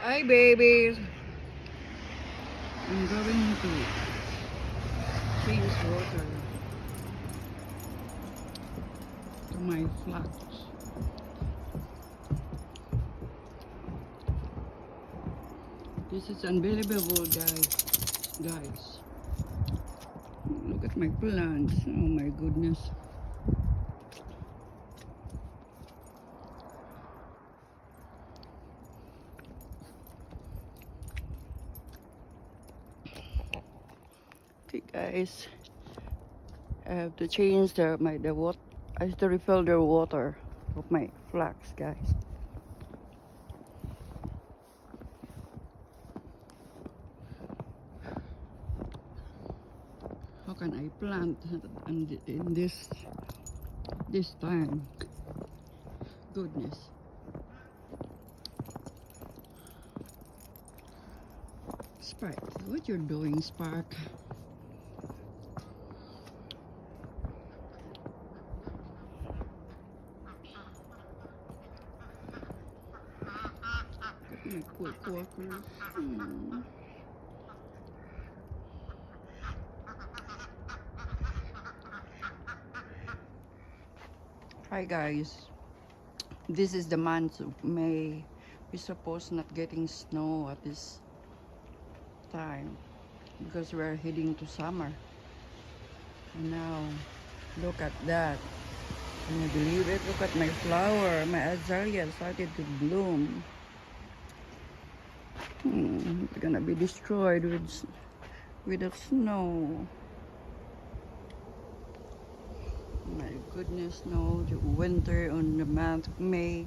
Hi, babies. I'm going to change water to my flowers. This is unbelievable, guys. Look at my plants. Oh my goodness. Okay, guys. I have to change the water. I have to refill the water of my flax, guys. How can I plant in this time? Goodness. Spark, what you're doing, Spark? My poor quarters. Hi guys, this is the month of May. We're supposed not getting snow at this time because we're heading to summer. And now, look at that. Can you believe it? Look at my flower. My azalea started to bloom. It's gonna be destroyed with the snow. My goodness, no, the winter on the month of May.